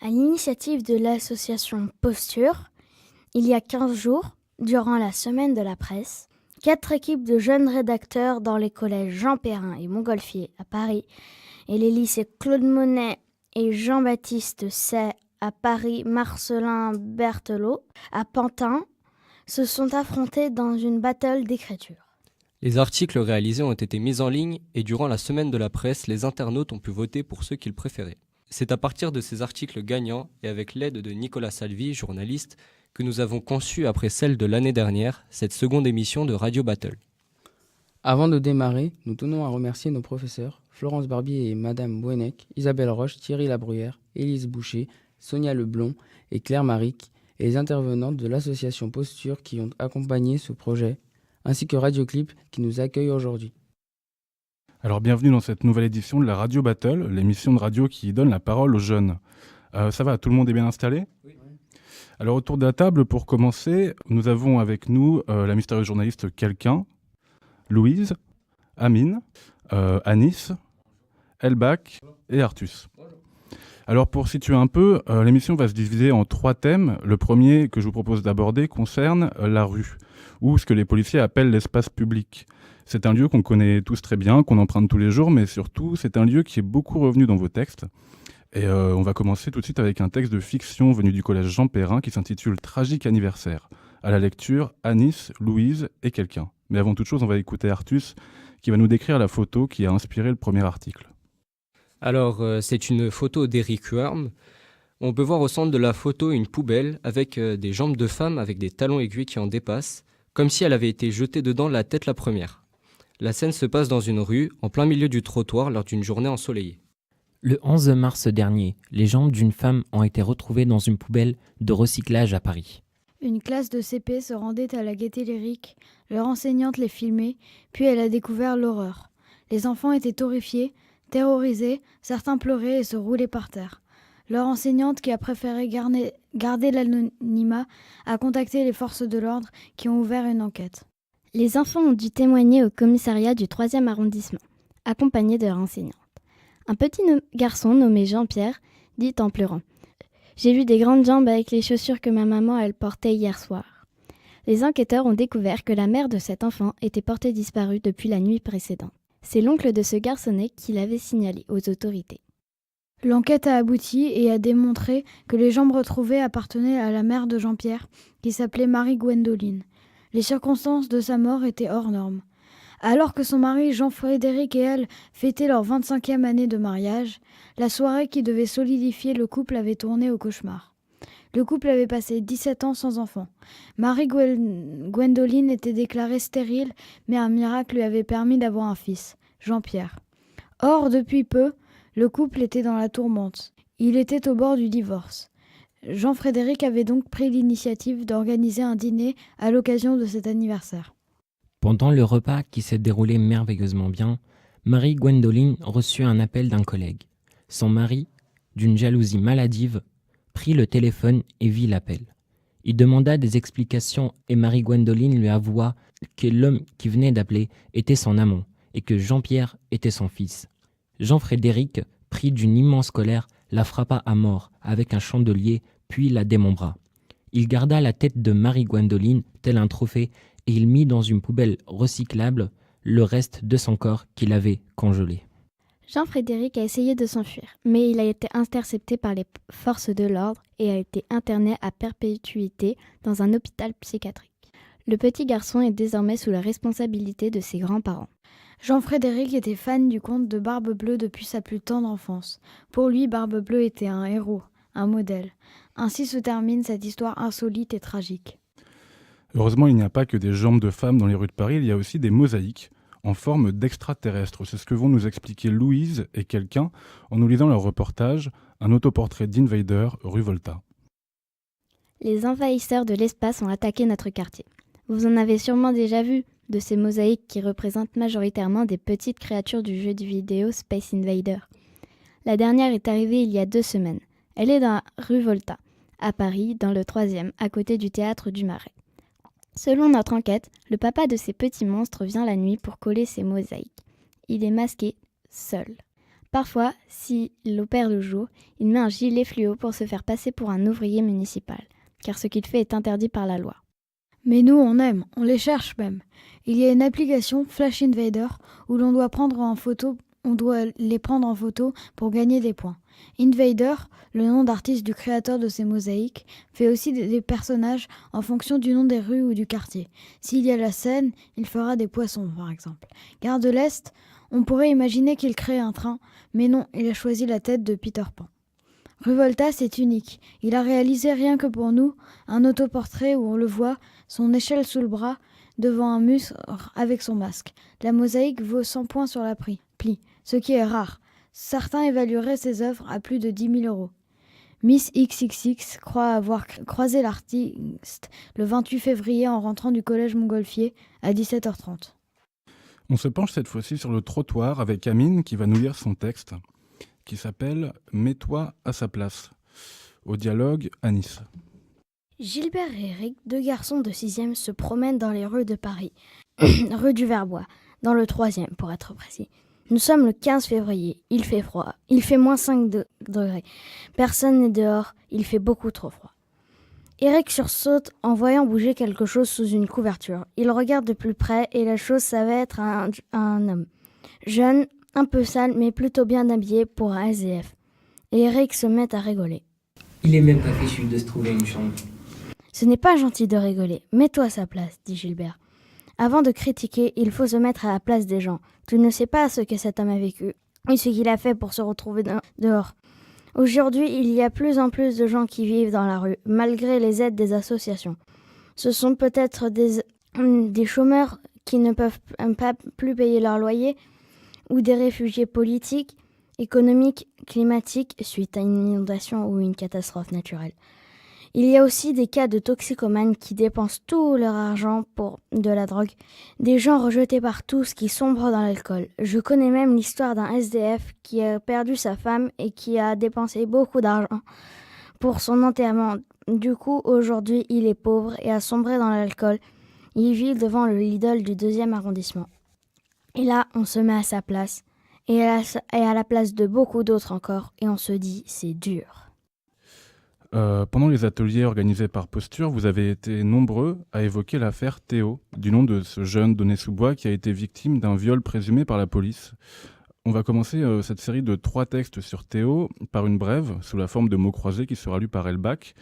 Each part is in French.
À l'initiative de l'association Posture, il y a 15 jours, durant la semaine de la presse, 4 équipes de jeunes rédacteurs dans les collèges Jean Perrin et Montgolfier à Paris et les lycées Claude Monet et Jean-Baptiste Say à Paris, Marcelin Berthelot à Pantin se sont affrontés dans une battle d'écriture. Les articles réalisés ont été mis en ligne et durant la semaine de la presse, les internautes ont pu voter pour ceux qu'ils préféraient. C'est à partir de ces articles gagnants et avec l'aide de Nicolas Salvi, journaliste, que nous avons conçu, après celle de l'année dernière, cette seconde émission de Radio Battle. Avant de démarrer, nous tenons à remercier nos professeurs, Florence Barbier et Madame Bouennec, Isabelle Roche, Thierry Labruyère, Élise Boucher, Sonia Leblond et Claire Maric, et les intervenantes de l'association Posture qui ont accompagné ce projet, ainsi que Radioclip qui nous accueille aujourd'hui. Alors bienvenue dans cette nouvelle édition de la Radio Battle, l'émission de radio qui donne la parole aux jeunes. Ça va, tout le monde est bien installé ? Oui. Alors autour de la table, pour commencer, nous avons avec nous la mystérieuse journaliste Quelqu'un, Louise, Amine, Anis, Elbach et Artus. Alors pour situer un peu, l'émission va se diviser en 3 thèmes. Le premier que je vous propose d'aborder concerne la rue, ou ce que les policiers appellent l'espace public. C'est un lieu qu'on connaît tous très bien, qu'on emprunte tous les jours, mais surtout c'est un lieu qui est beaucoup revenu dans vos textes. Et on va commencer tout de suite avec un texte de fiction venu du collège Jean Perrin qui s'intitule « Tragique anniversaire ». À la lecture, Anis, Louise et Quelqu'un. Mais avant toute chose, on va écouter Artus qui va nous décrire la photo qui a inspiré le premier article. Alors, c'est une photo d'Eric Worm. On peut voir au centre de la photo une poubelle avec des jambes de femme avec des talons aiguilles qui en dépassent, comme si elle avait été jetée dedans la tête la première. La scène se passe dans une rue, en plein milieu du trottoir, lors d'une journée ensoleillée. Le 11 mars dernier, les jambes d'une femme ont été retrouvées dans une poubelle de recyclage à Paris. Une classe de CP se rendait à la Gaîté Lyrique, leur enseignante les filmait, puis elle a découvert l'horreur. Les enfants étaient horrifiés, terrorisés, certains pleuraient et se roulaient par terre. Leur enseignante, qui a préféré garder l'anonymat, a contacté les forces de l'ordre qui ont ouvert une enquête. Les enfants ont dû témoigner au commissariat du 3e arrondissement, accompagnés de leur enseignante. Un petit garçon nommé Jean-Pierre dit en pleurant « J'ai vu des grandes jambes avec les chaussures que ma maman elle portait hier soir. » Les enquêteurs ont découvert que la mère de cet enfant était portée disparue depuis la nuit précédente. C'est l'oncle de ce garçonnet qui l'avait signalé aux autorités. L'enquête a abouti et a démontré que les jambes retrouvées appartenaient à la mère de Jean-Pierre, qui s'appelait Marie Gwendoline. Les circonstances de sa mort étaient hors normes. Alors que son mari Jean-Frédéric et elle fêtaient leur 25e année de mariage, la soirée qui devait solidifier le couple avait tourné au cauchemar. Le couple avait passé 17 ans sans enfant. Marie Gwendoline était déclarée stérile, mais un miracle lui avait permis d'avoir un fils, Jean-Pierre. Or, depuis peu, le couple était dans la tourmente. Il était au bord du divorce. Jean-Frédéric avait donc pris l'initiative d'organiser un dîner à l'occasion de cet anniversaire. Pendant le repas qui s'est déroulé merveilleusement bien, Marie Gwendoline reçut un appel d'un collègue. Son mari, d'une jalousie maladive, prit le téléphone et vit l'appel. Il demanda des explications et Marie Gwendoline lui avoua que l'homme qui venait d'appeler était son amant et que Jean-Pierre était son fils. Jean-Frédéric, pris d'une immense colère, la frappa à mort avec un chandelier puis la démembra. Il garda la tête de Marie Gwendoline tel un trophée et il mit dans une poubelle recyclable le reste de son corps qu'il avait congelé. Jean-Frédéric a essayé de s'enfuir, mais il a été intercepté par les forces de l'ordre et a été interné à perpétuité dans un hôpital psychiatrique. Le petit garçon est désormais sous la responsabilité de ses grands-parents. Jean-Frédéric était fan du conte de Barbe Bleue depuis sa plus tendre enfance. Pour lui, Barbe Bleue était un héros, un modèle. Ainsi se termine cette histoire insolite et tragique. Heureusement, il n'y a pas que des jambes de femmes dans les rues de Paris, il y a aussi des mosaïques en forme d'extraterrestres. C'est ce que vont nous expliquer Louise et Quelqu'un en nous lisant leur reportage « Un autoportrait d'Invader, rue Volta ». Les envahisseurs de l'espace ont attaqué notre quartier. Vous en avez sûrement déjà vu, de ces mosaïques qui représentent majoritairement des petites créatures du jeu de vidéo Space Invader. La dernière est arrivée il y a 2 semaines. Elle est dans la rue Volta, à Paris, dans le 3e, à côté du théâtre du Marais. Selon notre enquête, le papa de ces petits monstres vient la nuit pour coller ces mosaïques. Il est masqué, seul. Parfois, s'il opère le jour, il met un gilet fluo pour se faire passer pour un ouvrier municipal, car ce qu'il fait est interdit par la loi. Mais nous, on aime, on les cherche même. Il y a une application, Flash Invader, où on doit les prendre en photo pour gagner des points. Invader, le nom d'artiste du créateur de ces mosaïques, fait aussi des personnages en fonction du nom des rues ou du quartier. S'il y a la Seine, il fera des poissons, par exemple. Gare de l'Est, on pourrait imaginer qu'il crée un train, mais non, il a choisi la tête de Peter Pan. Rue Volta, c'est unique. Il a réalisé rien que pour nous un autoportrait où on le voit, son échelle sous le bras, devant un mur avec son masque. La mosaïque vaut 100 points sur la pli, ce qui est rare. Certains évalueraient ses œuvres à plus de 10 000 euros. Miss XXX croit avoir croisé l'artiste le 28 février en rentrant du collège Montgolfier à 17h30. On se penche cette fois-ci sur le trottoir avec Amine qui va nous lire son texte qui s'appelle « Mets-toi à sa place ». Au dialogue, Anis. Gilbert et Eric, 2 garçons de 6e, se promènent dans les rues de Paris. Rue du Verbois, dans le 3e pour être précis. Nous sommes le 15 février, il fait froid, il fait moins 5 degrés. Personne n'est dehors, il fait beaucoup trop froid. Eric sursaute en voyant bouger quelque chose sous une couverture. Il regarde de plus près et la chose s'avère être un homme. Jeune, un peu sale mais plutôt bien habillé pour un SDF. Et Eric se met à rigoler. Il est même pas fichu de se trouver une chambre. Ce n'est pas gentil de rigoler, mets-toi à sa place, dit Gilbert. Avant de critiquer, il faut se mettre à la place des gens. Tu ne sais pas ce que cet homme a vécu et ce qu'il a fait pour se retrouver dehors. Aujourd'hui, il y a plus en plus de gens qui vivent dans la rue, malgré les aides des associations. Ce sont peut-être des chômeurs qui ne peuvent pas plus payer leur loyer, ou des réfugiés politiques, économiques, climatiques, suite à une inondation ou une catastrophe naturelle. Il y a aussi des cas de toxicomanes qui dépensent tout leur argent pour de la drogue, des gens rejetés par tous qui sombrent dans l'alcool. Je connais même l'histoire d'un SDF qui a perdu sa femme et qui a dépensé beaucoup d'argent pour son enterrement. Du coup, aujourd'hui, il est pauvre et a sombré dans l'alcool. Il vit devant le Lidl du 2e arrondissement. Et là, on se met à sa place, et à la place de beaucoup d'autres encore, et on se dit, c'est dur. Pendant les ateliers organisés par Posture, vous avez été nombreux à évoquer l'affaire Théo, du nom de ce jeune d'Aulnay-sous-Bois qui a été victime d'un viol présumé par la police. On va commencer cette série de 3 textes sur Théo par une brève, sous la forme de mots croisés qui sera lu par Elbach,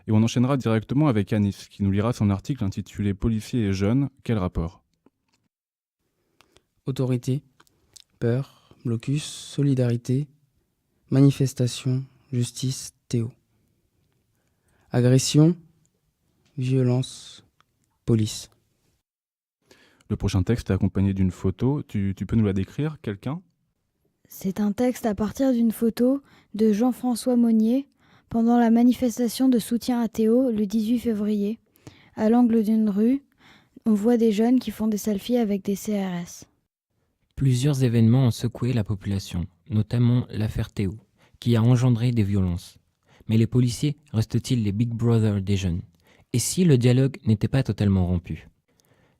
et on enchaînera directement avec Anis, qui nous lira son article intitulé « Policiers et jeunes, quel rapport ?» Autorité, peur, blocus, solidarité, manifestation, justice, Théo. Agression, violence, police. Le prochain texte est accompagné d'une photo. Tu peux nous la décrire, quelqu'un ? C'est un texte à partir d'une photo de Jean-François Monnier pendant la manifestation de soutien à Théo le 18 février. À l'angle d'une rue, on voit des jeunes qui font des selfies avec des CRS. Plusieurs événements ont secoué la population, notamment l'affaire Théo, qui a engendré des violences. Mais les policiers restent-ils les Big Brother des jeunes ? Et si le dialogue n'était pas totalement rompu ?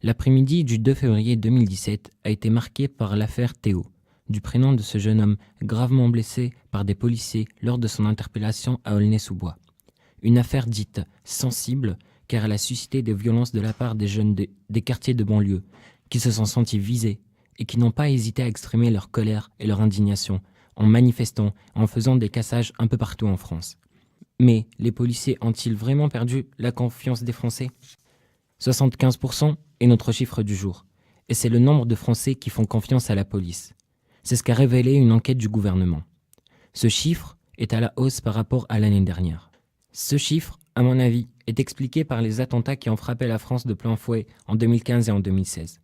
L'après-midi du 2 février 2017 a été marqué par l'affaire Théo, du prénom de ce jeune homme gravement blessé par des policiers lors de son interpellation à Aulnay-sous-Bois. Une affaire dite sensible car elle a suscité des violences de la part des jeunes des quartiers de banlieue qui se sont sentis visés et qui n'ont pas hésité à exprimer leur colère et leur indignation en manifestant, en faisant des cassages un peu partout en France. Mais les policiers ont-ils vraiment perdu la confiance des Français ? 75% est notre chiffre du jour, et c'est le nombre de Français qui font confiance à la police. C'est ce qu'a révélé une enquête du gouvernement. Ce chiffre est à la hausse par rapport à l'année dernière. Ce chiffre, à mon avis, est expliqué par les attentats qui ont frappé la France de plein fouet en 2015 et en 2016,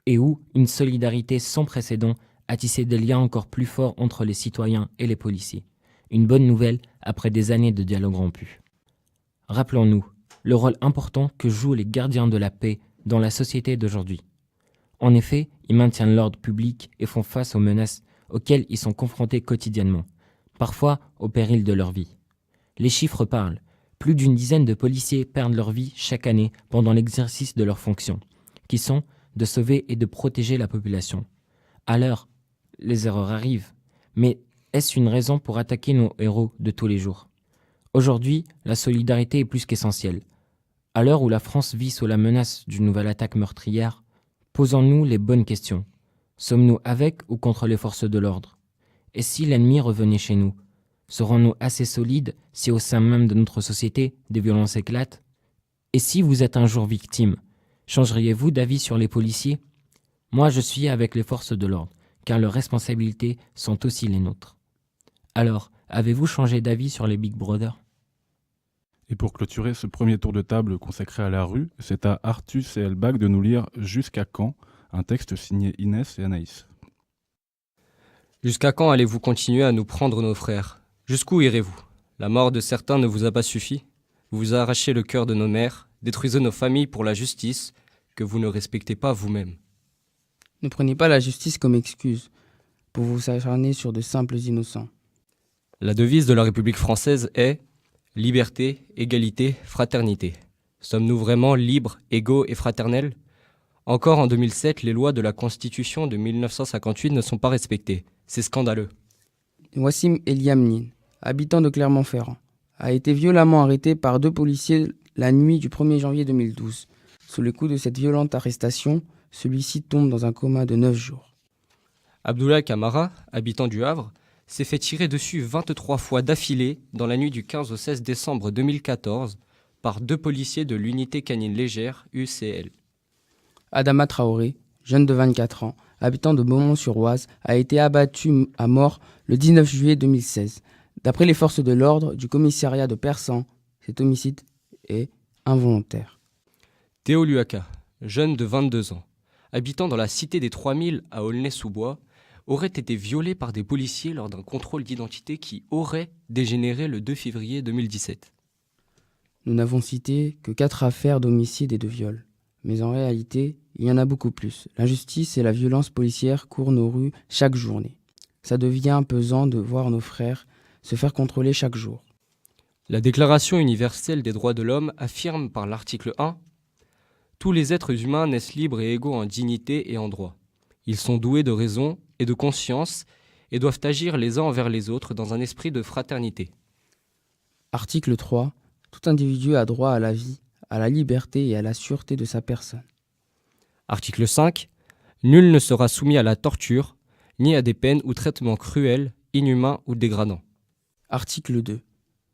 et où une solidarité sans précédent a tissé des liens encore plus forts entre les citoyens et les policiers. Une bonne nouvelle après des années de dialogue rompu. Rappelons-nous le rôle important que jouent les gardiens de la paix dans la société d'aujourd'hui. En effet, ils maintiennent l'ordre public et font face aux menaces auxquelles ils sont confrontés quotidiennement, parfois au péril de leur vie. Les chiffres parlent. Plus d'une dizaine de policiers perdent leur vie chaque année pendant l'exercice de leurs fonctions, qui sont de sauver et de protéger la population. Alors, les erreurs arrivent, mais Est-ce une raison pour attaquer nos héros de tous les jours? Aujourd'hui, la solidarité est plus qu'essentielle. À l'heure où la France vit sous la menace d'une nouvelle attaque meurtrière, posons-nous les bonnes questions. Sommes-nous avec ou contre les forces de l'ordre? Et si l'ennemi revenait chez nous? Serons-nous assez solides si au sein même de notre société, des violences éclatent? Et si vous êtes un jour victime, changeriez-vous d'avis sur les policiers? Moi, je suis avec les forces de l'ordre, car leurs responsabilités sont aussi les nôtres. Alors, avez-vous changé d'avis sur les Big Brother? Et pour clôturer ce premier tour de table consacré à la rue, c'est à Artus et Elbach de nous lire Jusqu'à quand, un texte signé Inès et Anaïs. Jusqu'à quand allez-vous continuer à nous prendre nos frères? Jusqu'où irez-vous? La mort de certains ne vous a pas suffi? Vous vous arrachez le cœur de nos mères, détruisez nos familles pour la justice que vous ne respectez pas vous-même. Ne prenez pas la justice comme excuse pour vous acharner sur de simples innocents. La devise de la République française est « Liberté, égalité, fraternité ». Sommes-nous vraiment libres, égaux et fraternels? Encore en 2007, les lois de la Constitution de 1958 ne sont pas respectées. C'est scandaleux. Wassim Eliamnin, habitant de Clermont-Ferrand, a été violemment arrêté par 2 policiers la nuit du 1er janvier 2012. Sous le coup de cette violente arrestation, celui-ci tombe dans un coma de 9 jours. Abdoulaye Camara, habitant du Havre, s'est fait tirer dessus 23 fois d'affilée dans la nuit du 15 au 16 décembre 2014 par 2 policiers de l'unité canine légère UCL. Adama Traoré, jeune de 24 ans, habitant de Beaumont-sur-Oise, a été abattu à mort le 19 juillet 2016. D'après les forces de l'ordre du commissariat de Persan, cet homicide est involontaire. Théo Luaka, jeune de 22 ans, habitant dans la cité des 3000 à Aulnay-sous-Bois, aurait été violé par des policiers lors d'un contrôle d'identité qui aurait dégénéré le 2 février 2017. Nous n'avons cité que 4 affaires d'homicide et de viol. Mais en réalité, il y en a beaucoup plus. L'injustice et la violence policière courent nos rues chaque journée. Ça devient pesant de voir nos frères se faire contrôler chaque jour. La Déclaration universelle des droits de l'homme affirme par l'article 1 « Tous les êtres humains naissent libres et égaux en dignité et en droit. Ils sont doués de raison et de conscience et doivent agir les uns envers les autres dans un esprit de fraternité. » Article 3. Tout individu a droit à la vie, à la liberté et à la sûreté de sa personne. Article 5. Nul ne sera soumis à la torture, ni à des peines ou traitements cruels, inhumains ou dégradants. Article 2.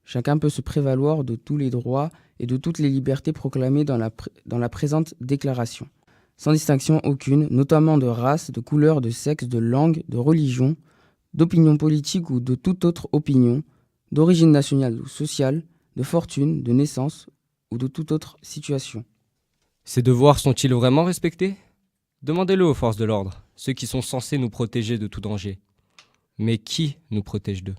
Chacun peut se prévaloir de tous les droits et de toutes les libertés proclamées dans la présente déclaration, sans distinction aucune, notamment de race, de couleur, de sexe, de langue, de religion, d'opinion politique ou de toute autre opinion, d'origine nationale ou sociale, de fortune, de naissance ou de toute autre situation. Ces devoirs sont-ils vraiment respectés? Demandez-le aux forces de l'ordre, ceux qui sont censés nous protéger de tout danger. Mais qui nous protège d'eux?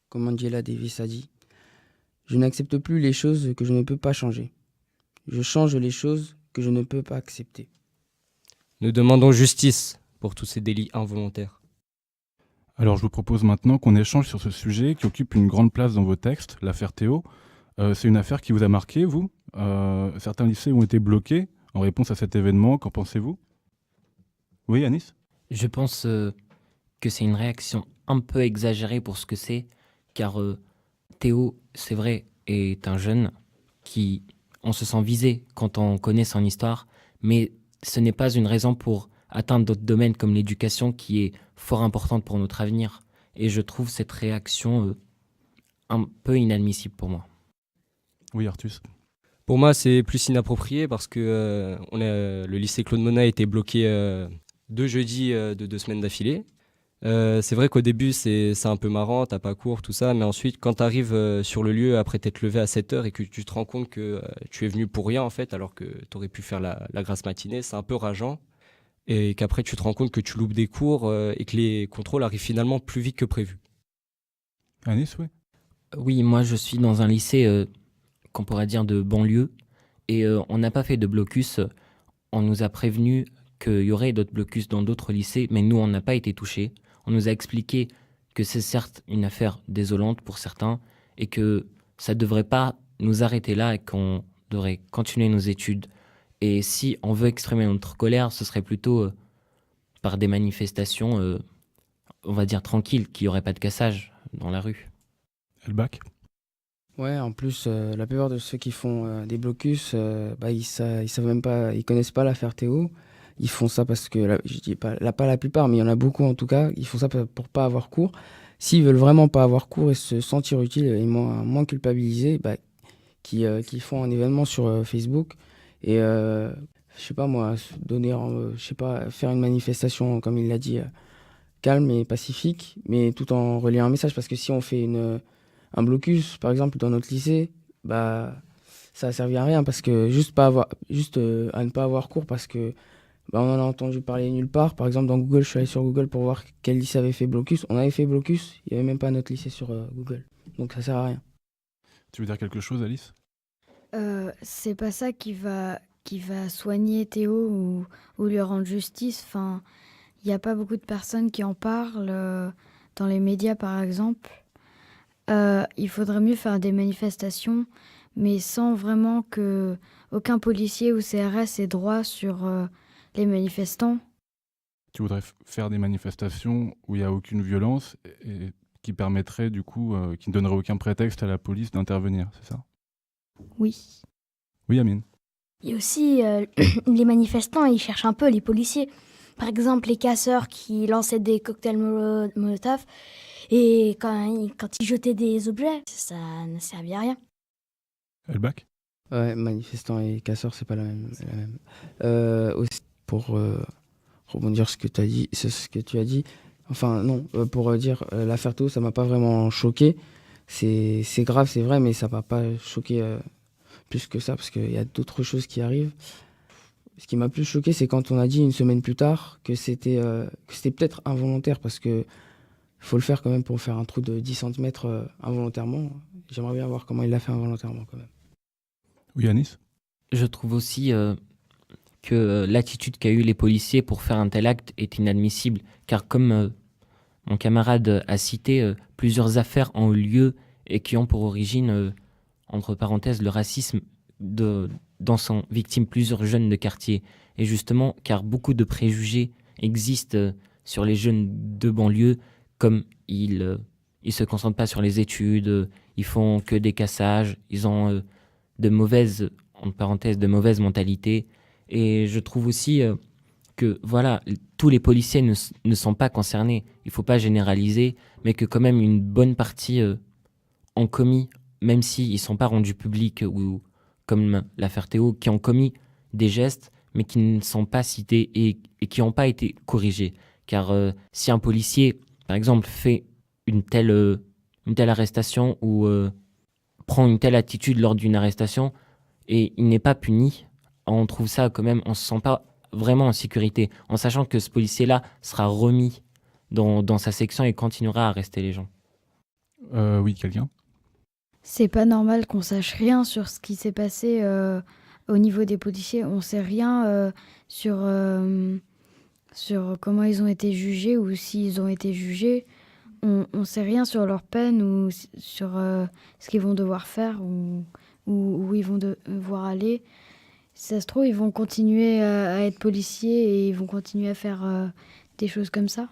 Comme Angela Davis a dit, « Je n'accepte plus les choses que je ne peux pas changer. Je change les choses que je ne peux pas accepter. » Nous demandons justice pour tous ces délits involontaires. Alors je vous propose maintenant qu'on échange sur ce sujet qui occupe une grande place dans vos textes, l'affaire Théo. C'est une affaire qui vous a marqué, vous? Certains lycées ont été bloqués en réponse à cet événement. Qu'en pensez-vous? Oui, Anis? Je pense que c'est une réaction un peu exagérée pour ce que c'est, car Théo, c'est vrai, est un jeune qui, on se sent visé quand on connaît son histoire, mais ce n'est pas une raison pour atteindre d'autres domaines comme l'éducation qui est fort importante pour notre avenir. Et je trouve cette réaction un peu inadmissible pour moi. Oui, Artus. Pour moi, c'est plus inapproprié parce que le lycée Claude Monet a été bloqué 2 jeudis de 2 semaines d'affilée. C'est vrai qu'au début, c'est un peu marrant, t'as pas cours, tout ça, mais ensuite, quand tu arrives sur le lieu après t'être levé à 7h et que tu te rends compte que tu es venu pour rien, en fait, alors que tu aurais pu faire la grasse matinée, c'est un peu rageant. Et qu'après, tu te rends compte que tu loupes des cours et que les contrôles arrivent finalement plus vite que prévu. Anis, oui. Oui, moi je suis dans un lycée qu'on pourrait dire de banlieue et on n'a pas fait de blocus. On nous a prévenu qu'il y aurait d'autres blocus dans d'autres lycées, mais nous on n'a pas été touchés. On nous a expliqué que c'est certes une affaire désolante pour certains et que ça ne devrait pas nous arrêter là et qu'on devrait continuer nos études. Et si on veut exprimer notre colère, ce serait plutôt par des manifestations on va dire, tranquille, qu'il n'y aurait pas de cassage dans la rue. Elbach. Ouais, en plus, la plupart de ceux qui font des blocus, ils savent même pas, ils connaissent pas l'affaire Théo. Ils font ça parce que, je dis pas la plupart, mais il y en a beaucoup en tout cas, ils font ça pour pas avoir cours. S'ils veulent vraiment pas avoir cours et se sentir utiles et moins culpabilisés, qui font un événement sur Facebook et, je sais pas moi, faire une manifestation, comme il l'a dit, calme et pacifique, mais tout en relayant un message. Parce que si on fait un blocus, par exemple, dans notre lycée, ça a servi à rien parce que à ne pas avoir cours parce que on en a entendu parler nulle part. Par exemple, dans Google, je suis allé sur Google pour voir quel lycée avait fait blocus. On avait fait blocus, il n'y avait même pas notre lycée sur Google. Donc ça sert à rien. Tu veux dire quelque chose, Alice? C'est pas ça qui va soigner Théo ou lui rendre justice. Enfin, il n'y a pas beaucoup de personnes qui en parlent dans les médias, par exemple. Il faudrait mieux faire des manifestations, mais sans vraiment que aucun policier ou CRS ait droit sur les manifestants. Tu voudrais faire des manifestations où il n'y a aucune violence et qui permettrait du coup, qui ne donnerait aucun prétexte à la police d'intervenir, c'est ça? Oui. Oui, Amine. Il y a aussi les manifestants, ils cherchent un peu les policiers. Par exemple, les casseurs qui lançaient des cocktails Molotov et quand ils jetaient des objets, ça ne servait à rien. Elbach. Ouais, manifestants et casseurs, c'est pas la même. Aussi, pour rebondir sur ce que tu as dit, enfin non, pour dire l'affaire Théo, ça m'a pas vraiment choqué. C'est grave, c'est vrai, mais ça m'a pas choqué plus que ça, parce qu'il y a d'autres choses qui arrivent. Ce qui m'a plus choqué, c'est quand on a dit une semaine plus tard que c'était peut-être involontaire, parce que faut le faire quand même pour faire un trou de 10 cm involontairement. J'aimerais bien voir comment il l'a fait involontairement quand même. Oui, Anis. Je trouve aussi que l'attitude qu'a eu les policiers pour faire un tel acte est inadmissible, car comme mon camarade a cité, plusieurs affaires ont eu lieu et qui ont pour origine, entre parenthèses, le racisme dont sont victimes plusieurs jeunes de quartier. Et justement, car beaucoup de préjugés existent sur les jeunes de banlieue, comme ils se concentrent pas sur les études, ils font que des cassages, ils ont de mauvaises mentalités. Et je trouve aussi que voilà, tous les policiers ne sont pas concernés. Il ne faut pas généraliser, mais que quand même une bonne partie ont commis, même s'ils ne sont pas rendus publics, ou comme l'affaire Théo, qui ont commis des gestes, mais qui ne sont pas cités et qui n'ont pas été corrigés. Car si un policier, par exemple, fait une telle arrestation ou prend une telle attitude lors d'une arrestation et il n'est pas puni, on trouve ça quand même, on se sent pas vraiment en sécurité, en sachant que ce policier-là sera remis dans sa section et continuera à arrêter les gens. Oui, quelqu'un? C'est pas normal qu'on sache rien sur ce qui s'est passé au niveau des policiers. On sait rien sur comment ils ont été jugés ou s'ils ont été jugés. On sait rien sur leur peine ou sur ce qu'ils vont devoir faire ou où ils vont devoir aller. Si ça se trouve, ils vont continuer à être policiers et ils vont continuer à faire des choses comme ça.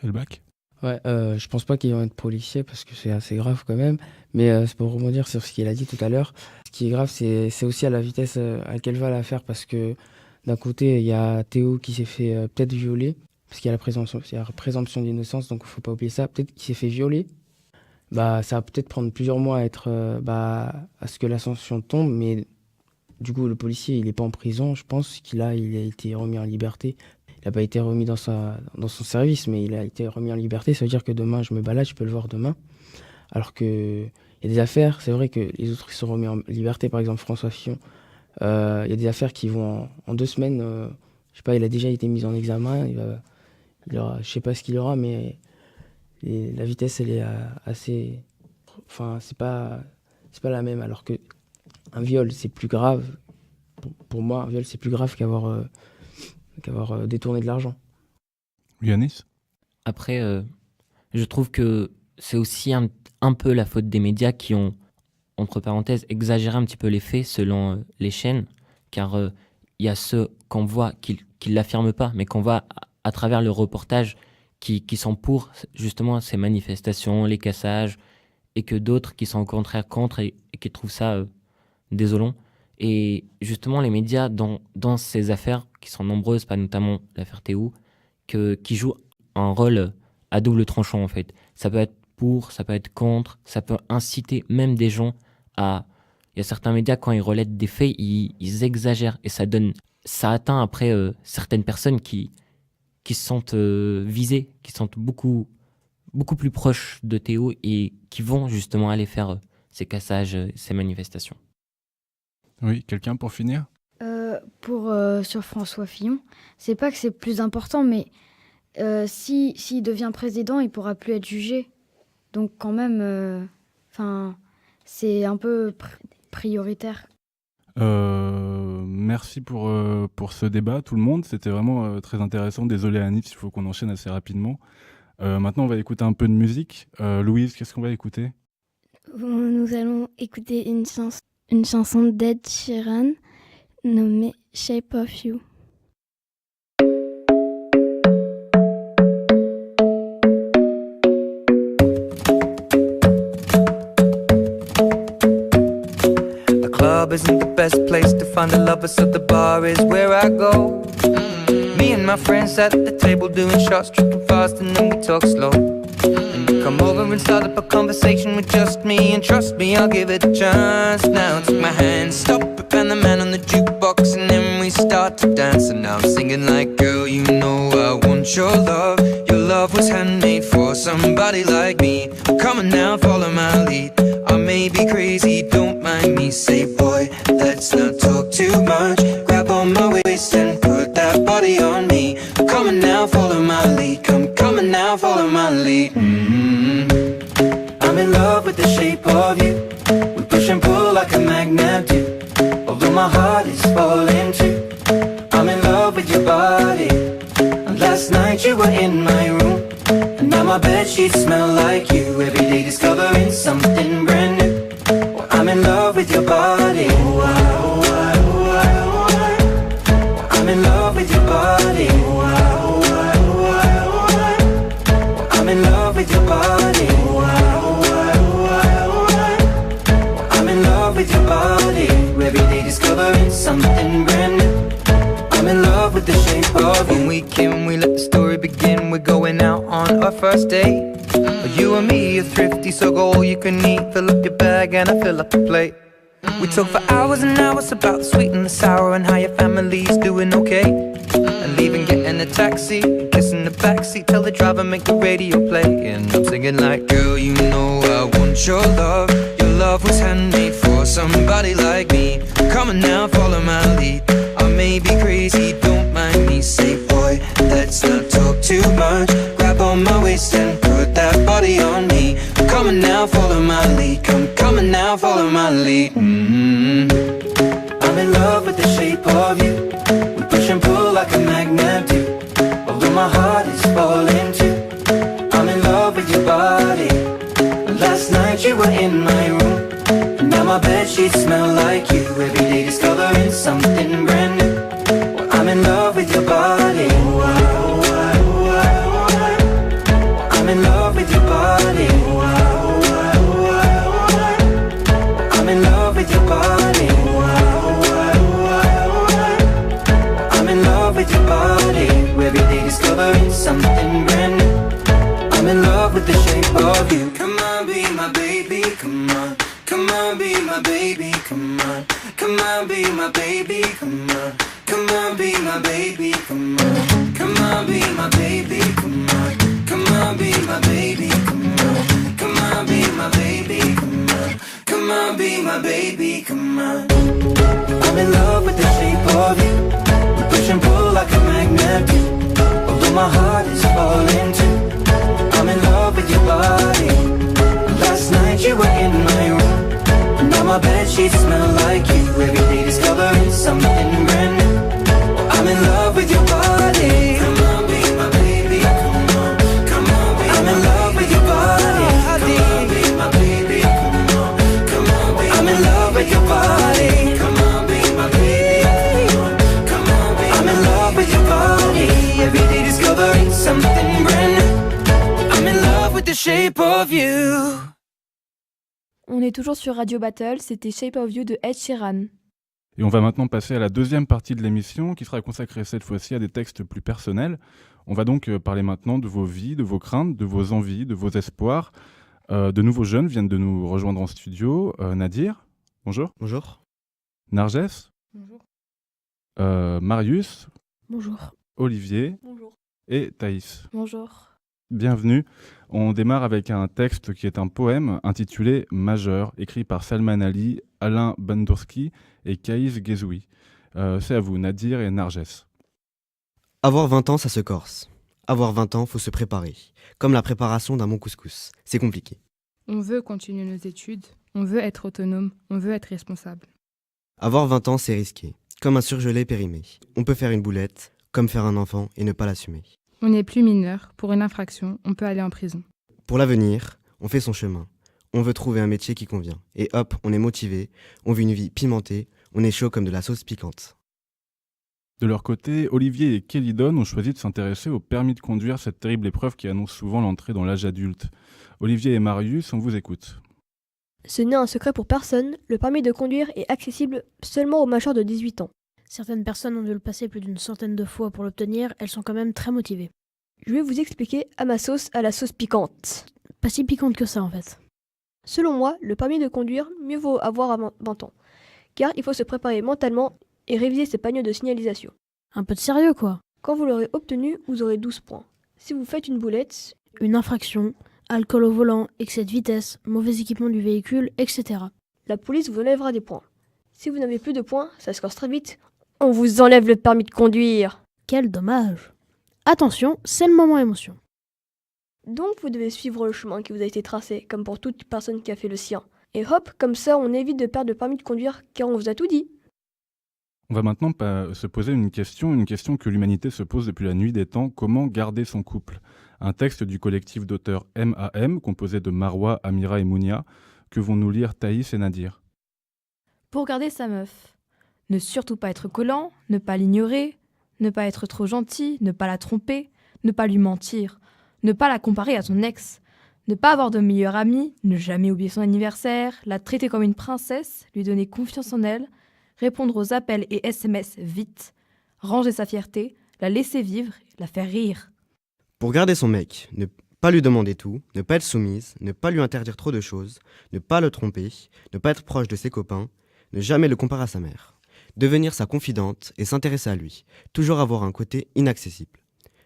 Elbach. Ouais, je pense pas qu'ils vont être policiers parce que c'est assez grave quand même. Mais c'est pour rebondir sur ce qu'il a dit tout à l'heure. Ce qui est grave, c'est aussi à la vitesse à laquelle va l'affaire, parce que d'un côté, il y a Théo qui s'est fait peut-être violer, parce qu'il y a la présomption d'innocence, donc il faut pas oublier ça. Peut-être qu'il s'est fait violer. Ça va peut-être prendre plusieurs mois à ce que la sanction tombe, mais du coup, le policier, il est pas en prison. Je pense qu'il a été remis en liberté. Il n'a pas été remis dans son service, mais il a été remis en liberté. Ça veut dire que demain, je me balade, je peux le voir demain. Alors que il y a des affaires, c'est vrai que les autres ils sont remis en liberté, par exemple François Fillon. Il y a des affaires qui vont en 2 semaines. Je sais pas, il a déjà été mis en examen. Je sais pas ce qu'il aura, mais la vitesse, elle est assez. Enfin, c'est pas la même. Alors que un viol, c'est plus grave. Pour moi, un viol, c'est plus grave qu'avoir détourné de l'argent. Oui, Anis. Après, je trouve que c'est aussi un peu la faute des médias qui ont, entre parenthèses, exagéré un petit peu les faits selon les chaînes, car il y a ceux qu'on voit qui ne l'affirment pas, mais qu'on voit à travers le reportage qui sont pour justement ces manifestations, les cassages, et que d'autres qui sont au contraire contre et qui trouvent ça désolant. Et justement, les médias, dans ces affaires, qui sont nombreuses, pas notamment l'affaire Théo, qui jouent un rôle à double tranchant, en fait. Ça peut être pour, ça peut être contre, ça peut inciter même des gens à... Il y a certains médias, quand ils relatent des faits, ils exagèrent, et ça atteint après certaines personnes qui se sentent visées, qui sont beaucoup plus proches de Théo et qui vont justement aller faire ces cassages, ces manifestations. Oui, quelqu'un pour finir ? Sur François Fillon, c'est pas que c'est plus important, mais s'il devient président, il pourra plus être jugé. Donc quand même, c'est un peu prioritaire. Merci pour ce débat, tout le monde. C'était vraiment très intéressant. Désolé Anif, il faut qu'on enchaîne assez rapidement. Maintenant, on va écouter un peu de musique. Louise, qu'est-ce qu'on va écouter ? Nous allons écouter une chanson d'Ed Sheeran nommée Shape of You. The club isn't the best place to find a lover, so the bar is where I go. Me and my friends at the table doing shots, tripping fast, and then we talk slow. And you come over and start up a conversation with just me, and trust me, I'll give it a chance. Now take my hand, stop it, and the man on the jukebox, and then we start to dance. And now I'm singing like, girl, you know I want your love. Your love was handmade for somebody like me. Come on now, follow my lead. I may be crazy, don't mind me. Say, boy, let's not talk too much. Grab on my waist and put that body on me. Come on now, follow my lead. Come on now, follow my lead. I'm in love with the shape of you. We push and pull like a magnet do. Although my heart is falling too. I'm in love with your body. And last night you were in my room. And now my bedsheets smell like you. Every day discovering something brand new. Well, I'm in love with your body. Oh, I, oh, I, oh, I, oh, I. Well, I'm in love with your body. Oh, I, oh, I, oh, I, oh, I. Well, I'm in love with your body. Oh, I, oh, I, oh, I, oh, I. Well, I'm in love with your body. Every day discovering something brand new. I'm in love with the shape of you. When we came, we let the story begin. We're going out on our first date. You and me are thrifty, so go all you can eat. Fill up your bag and I fill up the plate. We talk for hours and hours about the sweet and the sour and how your family's doing okay. And leaving, getting a taxi, kissing the backseat, tell the driver make the radio play. And I'm singing like, girl, you know I want your love. Your love was handmade for somebody like me. Come on now, follow my lead. I may be crazy, don't mind me. Say, boy, let's not talk too much. Grab on my waist and put that body on me. Come on now, follow my lead. Come on now, follow my lead. I'm in love with the shape of you. We push and pull like a magnet do. Although my heart is falling too. I'm in love with your body. Last night you were in my room. And now my bedsheets smell like you. Every day discovering something brand new. Well, I'm in love with your body. Oh, I, oh, I, oh, I, oh, I. I'm in love with your body. Oh, I, oh, I, oh, I, oh, I. I'm in love with your body. Oh, I, oh, I, oh, I, oh, I. I'm in love with your body. Every day discovering something brand new. I'm in love with the shape of you. Come on, be my baby, come on. Come on, be my baby, come on. Come on, be my baby, come on. Come on, be my baby, come on. Come on, be my baby, come on. Come on, be my baby, come on. Come on, be my baby, come on. Come on, be my baby, come on. I'm in love with the shape of you. We push and pull like a magnet do. Although my heart is falling too. I'm in love with your body. Last night you were in my room. And now my bedsheets smell like you. Every day discovering something brand new. Well, I'm in love with your body. Come on, be my baby. Come on, come on, be I'm in love with your body. Come on, be my baby. Come on, come on, be I'm in love with your body. Come on, be my baby. Come on, come on, be I'm in love with your body. Every day discovering something brand new. shape of you. On est toujours sur Radio Battle, c'était Shape of You de Ed Sheeran. Et on va maintenant passer à la deuxième partie de l'émission qui sera consacrée cette fois-ci à des textes plus personnels. On va donc parler maintenant de vos vies, de vos craintes, de vos envies, de vos espoirs. De nouveaux jeunes viennent de nous rejoindre en studio. Nadir, bonjour. Bonjour. Narges. Bonjour. Marius. Bonjour. Olivier. Bonjour. Et Thaïs. Bonjour. Bienvenue. On démarre avec un texte qui est un poème intitulé « Majeur », écrit par Salman Ali, Alain Bandurski et Kaïs Gezoui. C'est à vous, Nadir et Narges. Avoir 20 ans, ça se corse. Avoir 20 ans, faut se préparer. Comme la préparation d'un bon couscous. C'est compliqué. On veut continuer nos études, on veut être autonome, on veut être responsable. Avoir 20 ans, c'est risqué. Comme un surgelé périmé. On peut faire une boulette, comme faire un enfant et ne pas l'assumer. On n'est plus mineur, pour une infraction, on peut aller en prison. Pour l'avenir, on fait son chemin. On veut trouver un métier qui convient. Et hop, on est motivé, on vit une vie pimentée, on est chaud comme de la sauce piquante. De leur côté, Olivier et Kellydon ont choisi de s'intéresser au permis de conduire, cette terrible épreuve qui annonce souvent l'entrée dans l'âge adulte. Olivier et Marius, on vous écoute. Ce n'est un secret pour personne, le permis de conduire est accessible seulement aux majeurs de 18 ans. Certaines personnes ont dû le passer plus d'une centaine de fois pour l'obtenir, elles sont quand même très motivées. Je vais vous expliquer à ma sauce à la sauce piquante. Pas si piquante que ça en fait. Selon moi, le permis de conduire, mieux vaut avoir à 20 ans. Car il faut se préparer mentalement et réviser ses panneaux de signalisation. Un peu de sérieux quoi. Quand vous l'aurez obtenu, vous aurez 12 points. Si vous faites une boulette, une infraction, alcool au volant, excès de vitesse, mauvais équipement du véhicule, etc. la police vous enlèvera des points. Si vous n'avez plus de points, ça se corse très vite. On vous enlève le permis de conduire. Quel dommage. Attention, c'est le moment émotion. Donc vous devez suivre le chemin qui vous a été tracé, comme pour toute personne qui a fait le sien. Et hop, comme ça on évite de perdre le permis de conduire, car on vous a tout dit. On va maintenant se poser une question que l'humanité se pose depuis la nuit des temps. Comment garder son couple ? Un texte du collectif d'auteurs MAM, composé de Marwa, Amira et Mounia, que vont nous lire Thaïs et Nadir. Pour garder sa meuf, ne surtout pas être collant, ne pas l'ignorer, ne pas être trop gentil, ne pas la tromper, ne pas lui mentir, ne pas la comparer à son ex, ne pas avoir de meilleure amie, ne jamais oublier son anniversaire, la traiter comme une princesse, lui donner confiance en elle, répondre aux appels et SMS vite, ranger sa fierté, la laisser vivre, la faire rire. Pour garder son mec, ne pas lui demander tout, ne pas être soumise, ne pas lui interdire trop de choses, ne pas le tromper, ne pas être proche de ses copains, ne jamais le comparer à sa mère. Devenir sa confidente et s'intéresser à lui, toujours avoir un côté inaccessible.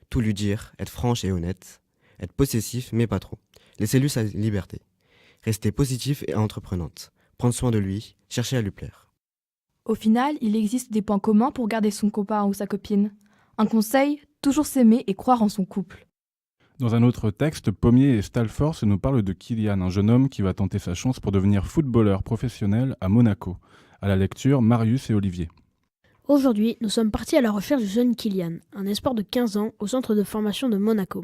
Tout lui dire, être franche et honnête, être possessif mais pas trop. Laissez-lui sa liberté. Rester positif et entreprenante. Prendre soin de lui, chercher à lui plaire. Au final, il existe des points communs pour garder son copain ou sa copine. Un conseil, toujours s'aimer et croire en son couple. Dans un autre texte, Pommier et Stalfors nous parlent de Kylian, un jeune homme qui va tenter sa chance pour devenir footballeur professionnel à Monaco. À la lecture, Marius et Olivier. Aujourd'hui, nous sommes partis à la recherche du jeune Kylian, un espoir de 15 ans au centre de formation de Monaco.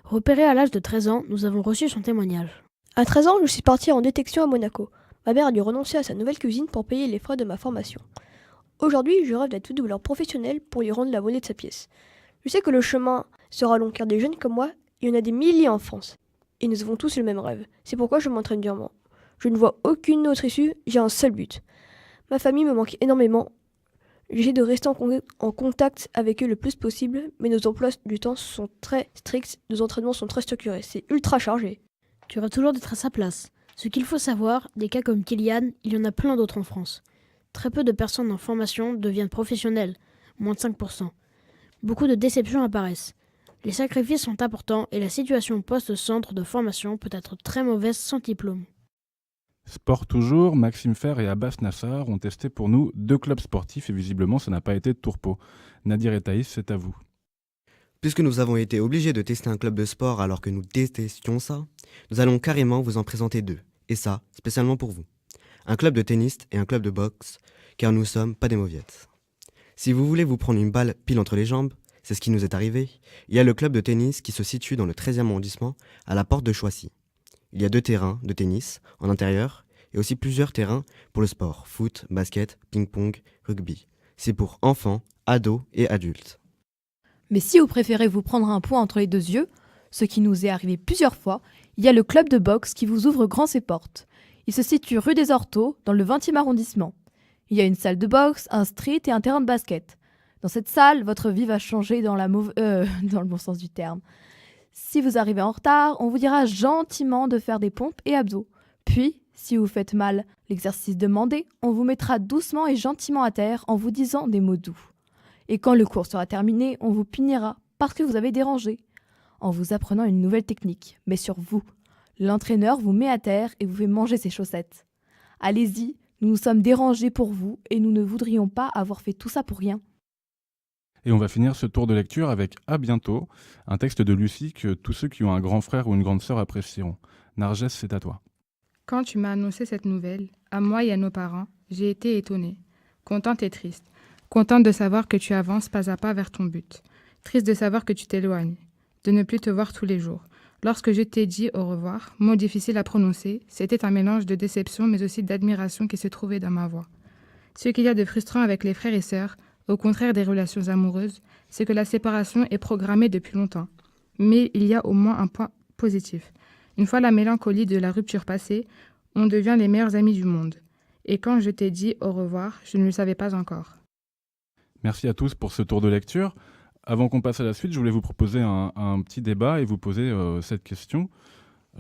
Repéré à l'âge de 13 ans, nous avons reçu son témoignage. À 13 ans, je suis parti en détection à Monaco. Ma mère a dû renoncer à sa nouvelle cuisine pour payer les frais de ma formation. Aujourd'hui, je rêve d'être footballeur professionnel pour lui rendre la monnaie de sa pièce. Je sais que le chemin sera long car des jeunes comme moi, il y en a des milliers en France. Et nous avons tous le même rêve. C'est pourquoi je m'entraîne durement. Je ne vois aucune autre issue, j'ai un seul but. Ma famille me manque énormément. J'essaie de rester en contact avec eux le plus possible, mais nos emplois du temps sont très stricts, nos entraînements sont très structurés. C'est ultra chargé. Tu auras toujours d'être à sa place. Ce qu'il faut savoir, des cas comme Kylian, il y en a plein d'autres en France. Très peu de personnes en formation deviennent professionnelles, moins de 5%. Beaucoup de déceptions apparaissent. Les sacrifices sont importants et la situation post-centre de formation peut être très mauvaise sans diplôme. Sport toujours, Maxime Fer et Abbas Nassar ont testé pour nous 2 clubs sportifs et visiblement ça n'a pas été de tourpeau. Nadir et Thaïs, c'est à vous. Puisque nous avons été obligés de tester un club de sport alors que nous détestions ça, nous allons carrément vous en présenter 2, et ça, spécialement pour vous. Un club de tennis et un club de boxe, car nous sommes pas des mauviettes. Si vous voulez vous prendre une balle pile entre les jambes, c'est ce qui nous est arrivé, il y a le club de tennis qui se situe dans le 13e arrondissement, à la porte de Choisy. Il y a 2 terrains de tennis en intérieur et aussi plusieurs terrains pour le sport, foot, basket, ping-pong, rugby. C'est pour enfants, ados et adultes. Mais si vous préférez vous prendre un point entre les 2 yeux, ce qui nous est arrivé plusieurs fois, il y a le club de boxe qui vous ouvre grand ses portes. Il se situe rue des Orteaux, dans le 20e arrondissement. Il y a une salle de boxe, un street et un terrain de basket. Dans cette salle, votre vie va changer dans le bon sens du terme. Si vous arrivez en retard, on vous dira gentiment de faire des pompes et abdos. Puis, si vous faites mal l'exercice demandé, on vous mettra doucement et gentiment à terre en vous disant des mots doux. Et quand le cours sera terminé, on vous punira parce que vous avez dérangé, en vous apprenant une nouvelle technique, mais sur vous. L'entraîneur vous met à terre et vous fait manger ses chaussettes. Allez-y, nous nous sommes dérangés pour vous et nous ne voudrions pas avoir fait tout ça pour rien. Et on va finir ce tour de lecture avec À bientôt, un texte de Lucie que tous ceux qui ont un grand frère ou une grande sœur apprécieront. Narges, c'est à toi. Quand tu m'as annoncé cette nouvelle, à moi et à nos parents, j'ai été étonnée, contente et triste. Contente de savoir que tu avances pas à pas vers ton but. Triste de savoir que tu t'éloignes, de ne plus te voir tous les jours. Lorsque je t'ai dit au revoir, mot difficile à prononcer, c'était un mélange de déception mais aussi d'admiration qui se trouvait dans ma voix. Ce qu'il y a de frustrant avec les frères et sœurs, au contraire des relations amoureuses, c'est que la séparation est programmée depuis longtemps. Mais il y a au moins un point positif. Une fois la mélancolie de la rupture passée, on devient les meilleurs amis du monde. Et quand je t'ai dit au revoir, je ne le savais pas encore. Merci à tous pour ce tour de lecture. Avant qu'on passe à la suite, je voulais vous proposer un petit débat et vous poser cette question.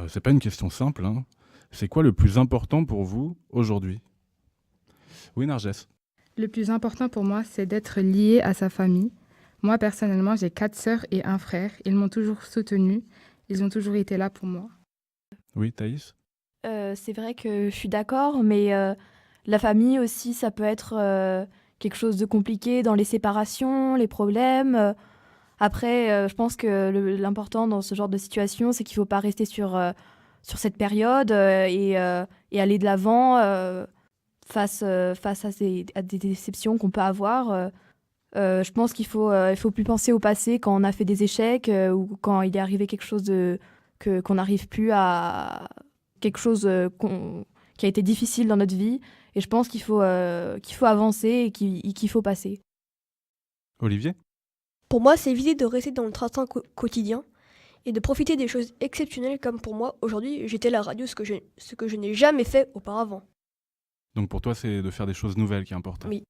C'est pas une question simple, hein. C'est quoi le plus important pour vous aujourd'hui ? Oui, Narges. Le plus important pour moi, c'est d'être lié à sa famille. Moi, personnellement, j'ai 4 sœurs et un frère. Ils m'ont toujours soutenue. Ils ont toujours été là pour moi. Oui, Thaïs ? C'est vrai que je suis d'accord, mais la famille aussi, ça peut être quelque chose de compliqué dans les séparations, les problèmes. Après, je pense que l'important dans ce genre de situation, c'est qu'il ne faut pas rester sur cette période et aller de l'avant face à des déceptions qu'on peut avoir. Je pense qu'il faut plus penser au passé quand on a fait des échecs ou quand il est arrivé quelque chose qu'on n'arrive plus à... quelque chose qui a été difficile dans notre vie. Et je pense qu'il faut avancer et qu'il faut passer. Olivier ? Pour moi, c'est éviter de rester dans le train quotidien et de profiter des choses exceptionnelles comme pour moi. Aujourd'hui, j'étais à la radio, ce que je n'ai jamais fait auparavant. Donc pour toi, c'est de faire des choses nouvelles qui est important. Oui.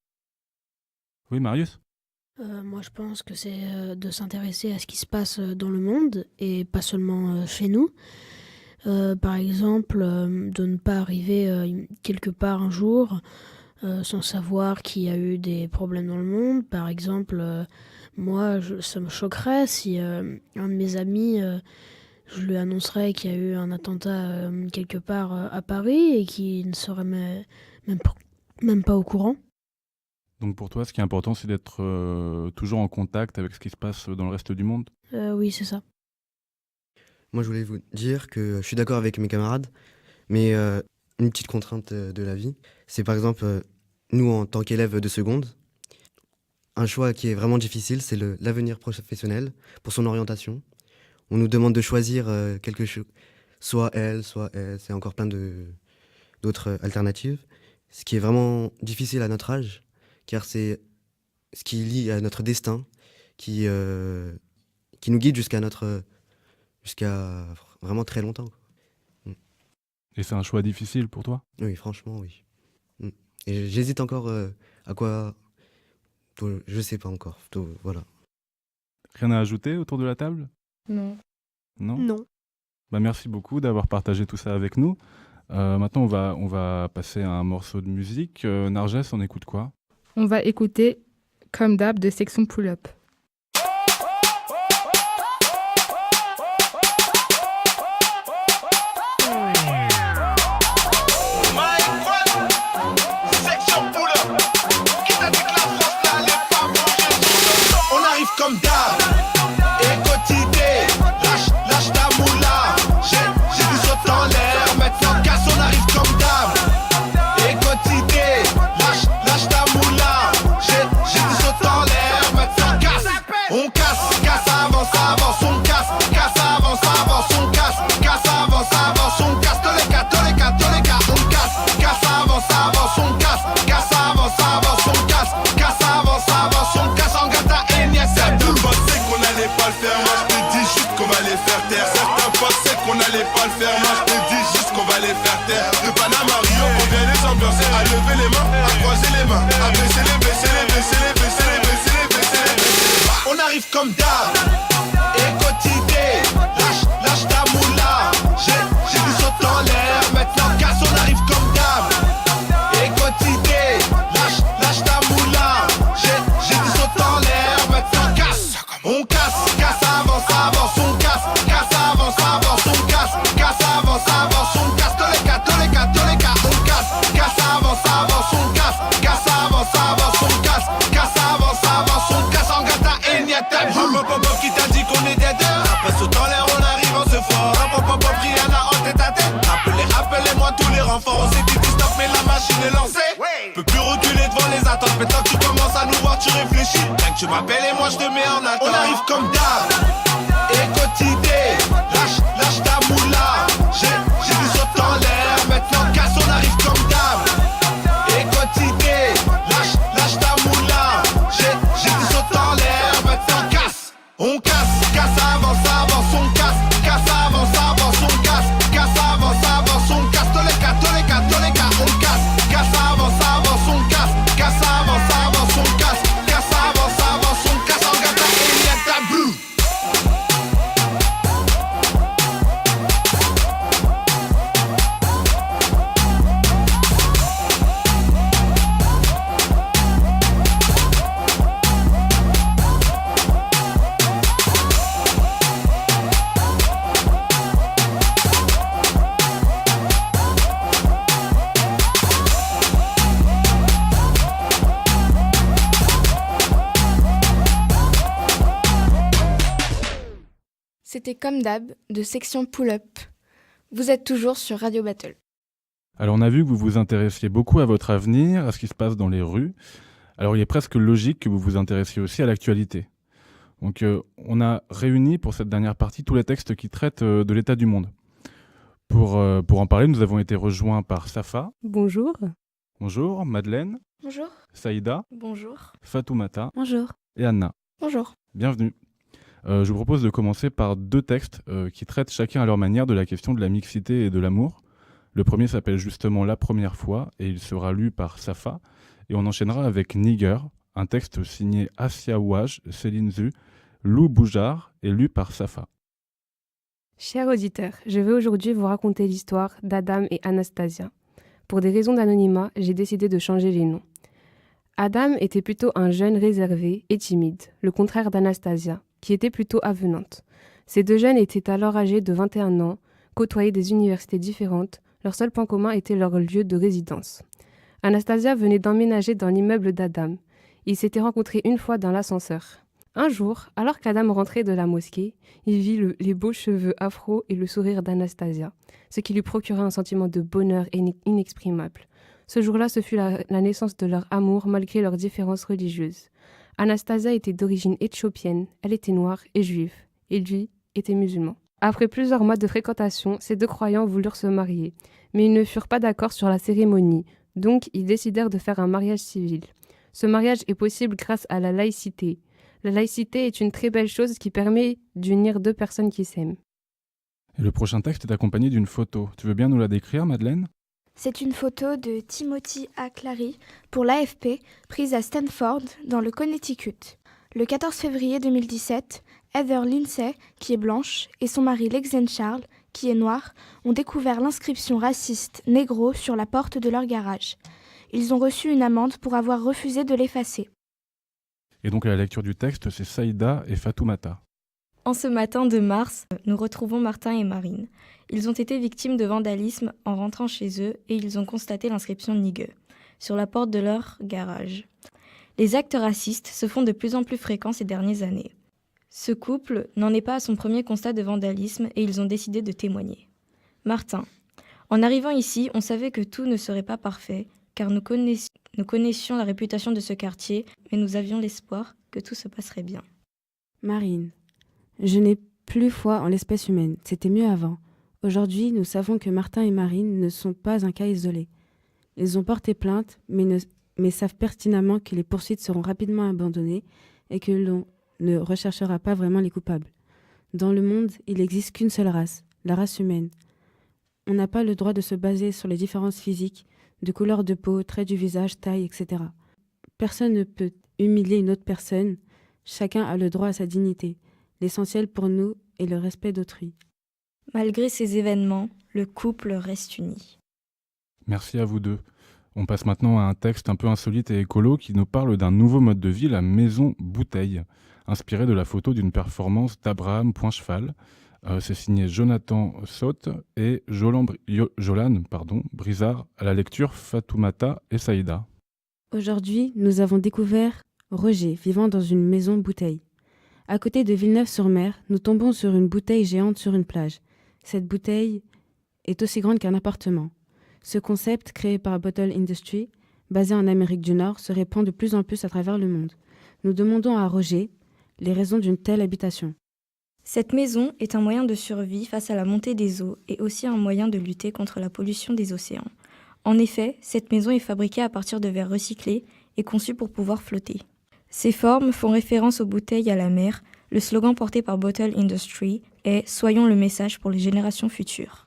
Oui, Marius ? Moi, je pense que c'est de s'intéresser à ce qui se passe dans le monde et pas seulement chez nous. Par exemple, de ne pas arriver quelque part un jour sans savoir qu'il y a eu des problèmes dans le monde. Par exemple, moi, ça me choquerait si un de mes amis, je lui annoncerais qu'il y a eu un attentat quelque part à Paris et qu'il ne serait même pas au courant. Donc pour toi, ce qui est important, c'est d'être toujours en contact avec ce qui se passe dans le reste du monde ? Oui, c'est ça. Moi, je voulais vous dire que je suis d'accord avec mes camarades, mais une petite contrainte de la vie, c'est par exemple, nous, en tant qu'élèves de seconde, un choix qui est vraiment difficile, c'est l'avenir professionnel pour son orientation. On nous demande de choisir quelque chose, soit elle, c'est encore plein d'autres alternatives, ce qui est vraiment difficile à notre âge, car c'est ce qui lie à notre destin, qui nous guide jusqu'à vraiment très longtemps. Et c'est un choix difficile pour toi ? Oui, franchement, oui. Et j'hésite encore à quoi... Je sais pas encore. Voilà. Rien à ajouter autour de la table ? Non. Non ? Non. Bah, merci beaucoup d'avoir partagé tout ça avec nous. Maintenant, on va passer à un morceau de musique. Narges, on écoute quoi ? On va écouter Comme d'hab de Section Pull-Up. Comme d'hab, écoutez, lâche ta moula. J'ai du saut en l'air, maintenant casse, on arrive comme d'hab. Écoutez, lâche ta moula. J'ai du saut en l'air, maintenant casse. à lever les mains, à croiser les mains, à baisser les, baisser les, baisser les, baisser les, baisser les, baisser les, baisser les. On arrive comme d'hab, et quotidien, lâche ta moula. J'ai du saut en l'air, maintenant casse, on arrive comme d'hab. Et quotidien, lâche ta moula. J'ai du saut en l'air, maintenant casse. On casse, avance, on casse, avance, on casse, avance, on casse. Tous les cas, on casse, avance, on casse, avance, on casse, avance, on casse. En gata, il n'y a pas de hop, qui t'a dit qu'on est des deux. Après saut en l'air, on arrive en se fort. Hop, Rihanna en tête à tête. Appelez-moi tous les renforts. On s'est dit stop, mais la machine est lancée. Peux plus reculer devant les attentes. Maintenant que tu commences à nous voir, tu réfléchis. Rien que tu m'appelles et moi je te mets en attente. On arrive comme d'hab, et quotidien, lâche ta moula. J'ai du saut en l'air, maintenant casse, on arrive comme d'hab. Et quotidien, lâche ta moula. J'ai du saut en l'air, maintenant casse. On casse, avance, on casse, avance, on casse, avance, on casse. Tous les cas, on casse, avance, on casse, avance, on casse, avance, on casse. En gata, il y a ta blue. C'était comme d'hab, de section pull-up. Vous êtes toujours sur Radio Battle. Alors on a vu que vous vous intéressiez beaucoup à votre avenir, à ce qui se passe dans les rues. Alors il est presque logique que vous vous intéressiez aussi à l'actualité. Donc on a réuni pour cette dernière partie tous les textes qui traitent de l'état du monde. Pour en parler, nous avons été rejoints par Safa. Bonjour. Bonjour. Madeleine. Bonjour. Saïda. Bonjour. Fatoumata. Bonjour. Et Anna. Bonjour. Bienvenue. Je vous propose de commencer par deux textes qui traitent chacun à leur manière de la question de la mixité et de l'amour. Le premier s'appelle justement La première fois et il sera lu par Safa. Et on enchaînera avec Nigger, un texte signé Asia Ouaj, Céline Zu, Lou Boujard et lu par Safa. Chers auditeurs, je vais aujourd'hui vous raconter l'histoire d'Adam et Anastasia. Pour des raisons d'anonymat, j'ai décidé de changer les noms. Adam était plutôt un jeune réservé et timide, le contraire d'Anastasia, qui était plutôt avenante. Ces deux jeunes étaient alors âgés de 21 ans, côtoyaient des universités différentes, leur seul point commun était leur lieu de résidence. Anastasia venait d'emménager dans l'immeuble d'Adam. Ils s'étaient rencontrés une fois dans l'ascenseur. Un jour, alors qu'Adam rentrait de la mosquée, il vit les beaux cheveux afro et le sourire d'Anastasia, ce qui lui procura un sentiment de bonheur inexprimable. Ce jour-là, ce fut la naissance de leur amour malgré leurs différences religieuses. Anastasia était d'origine éthiopienne, elle était noire et juive, et lui était musulman. Après plusieurs mois de fréquentation, ces deux croyants voulurent se marier, mais ils ne furent pas d'accord sur la cérémonie, donc ils décidèrent de faire un mariage civil. Ce mariage est possible grâce à la laïcité. La laïcité est une très belle chose qui permet d'unir deux personnes qui s'aiment. Et le prochain texte est accompagné d'une photo. Tu veux bien nous la décrire, Madeleine ? C'est une photo de Timothy A. Clary pour l'AFP, prise à Stanford, dans le Connecticut. Le 14 février 2017, Heather Lindsay, qui est blanche, et son mari Lexen Charles, qui est noir, ont découvert l'inscription raciste « négro » sur la porte de leur garage. Ils ont reçu une amende pour avoir refusé de l'effacer. Et donc à la lecture du texte, c'est Saïda et Fatoumata. En ce matin de mars, nous retrouvons Martin et Marine. Ils ont été victimes de vandalisme en rentrant chez eux et ils ont constaté l'inscription Nigger sur la porte de leur garage. Les actes racistes se font de plus en plus fréquents ces dernières années. Ce couple n'en est pas à son premier constat de vandalisme et ils ont décidé de témoigner. Martin. En arrivant ici, on savait que tout ne serait pas parfait car nous connaissions la réputation de ce quartier, mais nous avions l'espoir que tout se passerait bien. Marine. Je n'ai plus foi en l'espèce humaine. C'était mieux avant. Aujourd'hui, nous savons que Martin et Marine ne sont pas un cas isolé. Ils ont porté plainte, mais savent pertinemment que les poursuites seront rapidement abandonnées et que l'on ne recherchera pas vraiment les coupables. Dans le monde, il n'existe qu'une seule race, la race humaine. On n'a pas le droit de se baser sur les différences physiques, de couleur de peau, traits du visage, taille, etc. Personne ne peut humilier une autre personne. Chacun a le droit à sa dignité. L'essentiel pour nous est le respect d'autrui. Malgré ces événements, le couple reste uni. Merci à vous deux. On passe maintenant à un texte un peu insolite et écolo qui nous parle d'un nouveau mode de vie, la maison bouteille, inspiré de la photo d'une performance d'Abraham Poincheval. C'est signé Jonathan Soth et Jolan Brizard, à la lecture Fatoumata et Saïda. Aujourd'hui, nous avons découvert Roger vivant dans une maison bouteille. À côté de Villeneuve-sur-Mer, nous tombons sur une bouteille géante sur une plage. Cette bouteille est aussi grande qu'un appartement. Ce concept, créé par Bottle Industry, basé en Amérique du Nord, se répand de plus en plus à travers le monde. Nous demandons à Roger les raisons d'une telle habitation. Cette maison est un moyen de survie face à la montée des eaux et aussi un moyen de lutter contre la pollution des océans. En effet, cette maison est fabriquée à partir de verre recyclé et conçue pour pouvoir flotter. Ces formes font référence aux bouteilles à la mer. Le slogan porté par Bottle Industry est « Soyons le message pour les générations futures ».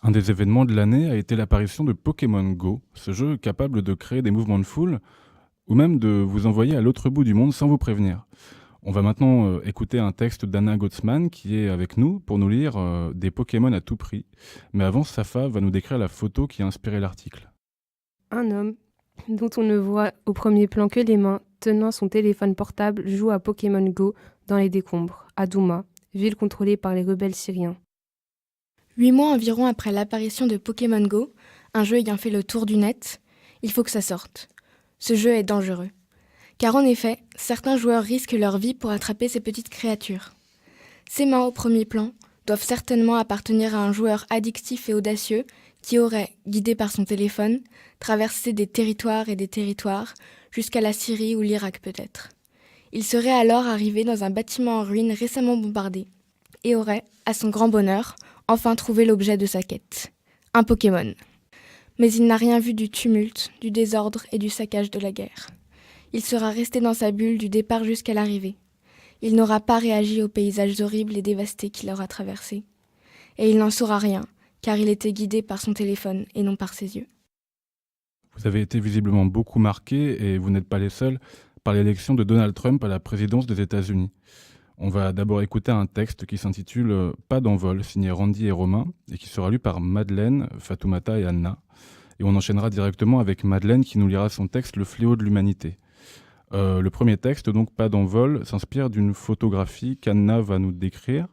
Un des événements de l'année a été l'apparition de Pokémon Go, ce jeu capable de créer des mouvements de foule ou même de vous envoyer à l'autre bout du monde sans vous prévenir. On va maintenant écouter un texte d'Anna Gottsman qui est avec nous pour nous lire des Pokémon à tout prix. Mais avant, Safa va nous décrire la photo qui a inspiré l'article. Un homme, dont on ne voit au premier plan que les mains, tenant son téléphone portable, joue à Pokémon Go dans les décombres, à Douma, ville contrôlée par les rebelles syriens. 8 mois environ après l'apparition de Pokémon Go, un jeu ayant fait le tour du net, il faut que ça sorte. Ce jeu est dangereux. Car en effet, certains joueurs risquent leur vie pour attraper ces petites créatures. Ces mains au premier plan doivent certainement appartenir à un joueur addictif et audacieux qui aurait, guidé par son téléphone, traversé des territoires et des territoires, jusqu'à la Syrie ou l'Irak peut-être. Il serait alors arrivé dans un bâtiment en ruine récemment bombardé et aurait, à son grand bonheur, enfin trouvé l'objet de sa quête, un Pokémon. Mais il n'a rien vu du tumulte, du désordre et du saccage de la guerre. Il sera resté dans sa bulle du départ jusqu'à l'arrivée. Il n'aura pas réagi aux paysages horribles et dévastés qu'il aura traversés. Et il n'en saura rien, car il était guidé par son téléphone et non par ses yeux. Vous avez été visiblement beaucoup marqués, et vous n'êtes pas les seuls, par l'élection de Donald Trump à la présidence des États-Unis. On va d'abord écouter un texte qui s'intitule « Pas d'envol », signé Randy et Romain, et qui sera lu par Madeleine, Fatoumata et Anna. Et on enchaînera directement avec Madeleine qui nous lira son texte « Le fléau de l'humanité ». Le premier texte, donc Pas d'envol, s'inspire d'une photographie qu'Anna va nous décrire.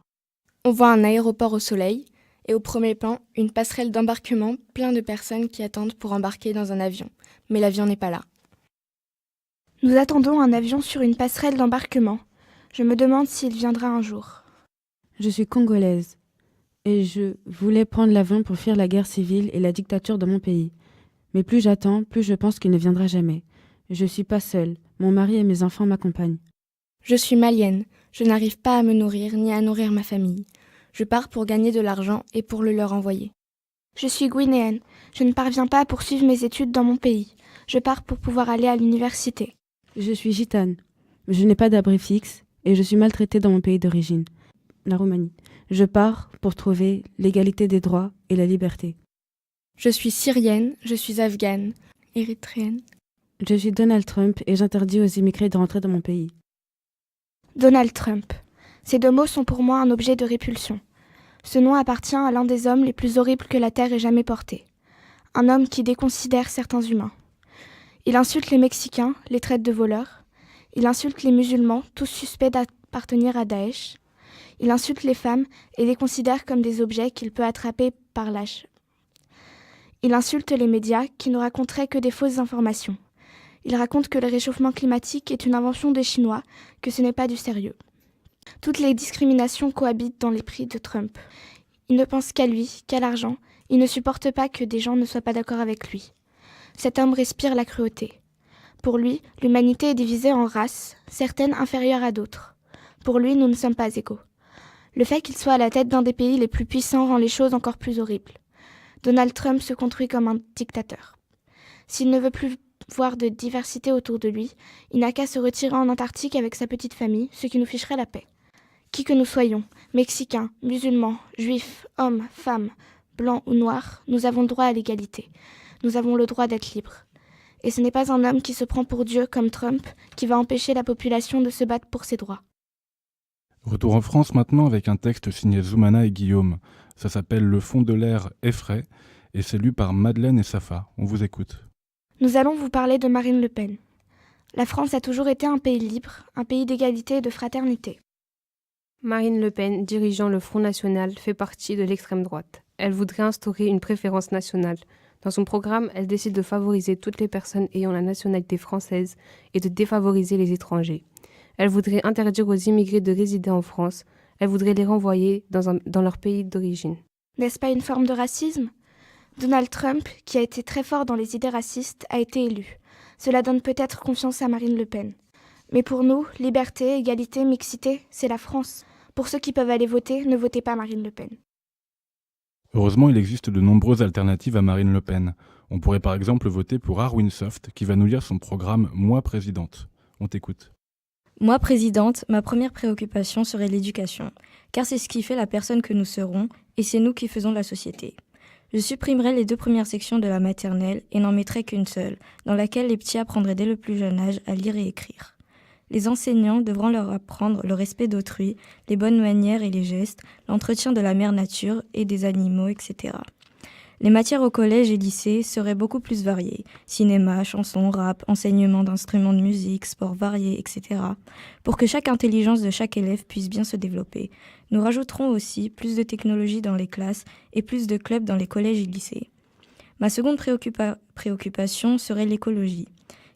On voit un aéroport au soleil, et au premier plan, une passerelle d'embarquement plein de personnes qui attendent pour embarquer dans un avion. Mais l'avion n'est pas là. Nous attendons un avion sur une passerelle d'embarquement. Je me demande s'il viendra un jour. Je suis congolaise et je voulais prendre l'avion pour fuir la guerre civile et la dictature dans mon pays. Mais plus j'attends, plus je pense qu'il ne viendra jamais. Je ne suis pas seule. Mon mari et mes enfants m'accompagnent. Je suis malienne. Je n'arrive pas à me nourrir ni à nourrir ma famille. Je pars pour gagner de l'argent et pour le leur envoyer. Je suis guinéenne. Je ne parviens pas à poursuivre mes études dans mon pays. Je pars pour pouvoir aller à l'université. Je suis gitane. Je n'ai pas d'abri fixe et je suis maltraitée dans mon pays d'origine, la Roumanie. Je pars pour trouver l'égalité des droits et la liberté. Je suis syrienne, je suis afghane, érythréenne. Je suis Donald Trump et j'interdis aux immigrés de rentrer dans mon pays. Donald Trump. Ces deux mots sont pour moi un objet de répulsion. Ce nom appartient à l'un des hommes les plus horribles que la Terre ait jamais portés. Un homme qui déconsidère certains humains. Il insulte les Mexicains, les traite de voleurs. Il insulte les musulmans, tous suspects d'appartenir à Daesh. Il insulte les femmes et les considère comme des objets qu'il peut attraper par lâche. Il insulte les médias qui ne raconteraient que des fausses informations. Il raconte que le réchauffement climatique est une invention des Chinois, que ce n'est pas du sérieux. Toutes les discriminations cohabitent dans l'esprit de Trump. Il ne pense qu'à lui, qu'à l'argent. Il ne supporte pas que des gens ne soient pas d'accord avec lui. Cet homme respire la cruauté. Pour lui, l'humanité est divisée en races, certaines inférieures à d'autres. Pour lui, nous ne sommes pas égaux. Le fait qu'il soit à la tête d'un des pays les plus puissants rend les choses encore plus horribles. Donald Trump se construit comme un dictateur. S'il ne veut plus voir de diversité autour de lui, il n'a qu'à se retirer en Antarctique avec sa petite famille, ce qui nous ficherait la paix. Qui que nous soyons, Mexicains, musulmans, juifs, hommes, femmes, blancs ou noirs, nous avons droit à l'égalité. Nous avons le droit d'être libres. Et ce n'est pas un homme qui se prend pour Dieu comme Trump qui va empêcher la population de se battre pour ses droits. Retour en France maintenant avec un texte signé Zoumana et Guillaume. Ça s'appelle Le fond de l'air effraie et c'est lu par Madeleine et Safa. On vous écoute. Nous allons vous parler de Marine Le Pen. La France a toujours été un pays libre, un pays d'égalité et de fraternité. Marine Le Pen, dirigeant le Front National, fait partie de l'extrême droite. Elle voudrait instaurer une préférence nationale. Dans son programme, elle décide de favoriser toutes les personnes ayant la nationalité française et de défavoriser les étrangers. Elle voudrait interdire aux immigrés de résider en France. Elle voudrait les renvoyer dans leur pays d'origine. N'est-ce pas une forme de racisme ? Donald Trump, qui a été très fort dans les idées racistes, a été élu. Cela donne peut-être confiance à Marine Le Pen. Mais pour nous, liberté, égalité, mixité, c'est la France. Pour ceux qui peuvent aller voter, ne votez pas Marine Le Pen. Heureusement, il existe de nombreuses alternatives à Marine Le Pen. On pourrait par exemple voter pour Arwin Soft, qui va nous lire son programme « Moi présidente ». On t'écoute. Moi, présidente, ma première préoccupation serait l'éducation, car c'est ce qui fait la personne que nous serons, et c'est nous qui faisons la société. Je supprimerai les 2 premières sections de la maternelle et n'en mettrai qu'une seule, dans laquelle les petits apprendraient dès le plus jeune âge à lire et écrire. Les enseignants devront leur apprendre le respect d'autrui, les bonnes manières et les gestes, l'entretien de la mère nature et des animaux, etc. Les matières au collège et lycée seraient beaucoup plus variées. Cinéma, chansons, rap, enseignement d'instruments de musique, sports variés, etc. pour que chaque intelligence de chaque élève puisse bien se développer. Nous rajouterons aussi plus de technologie dans les classes et plus de clubs dans les collèges et lycées. Ma seconde préoccupation serait l'écologie.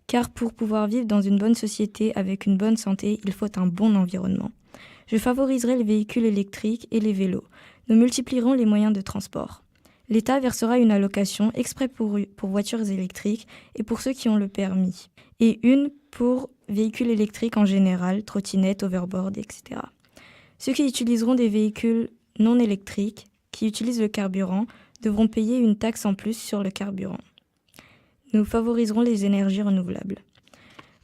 Car pour pouvoir vivre dans une bonne société avec une bonne santé, il faut un bon environnement. Je favoriserai les véhicules électriques et les vélos. Nous multiplierons les moyens de transport. L'État versera une allocation exprès pour voitures électriques et pour ceux qui ont le permis, et une pour véhicules électriques en général, trottinettes, overboard, etc. Ceux qui utiliseront des véhicules non électriques, qui utilisent le carburant, devront payer une taxe en plus sur le carburant. Nous favoriserons les énergies renouvelables.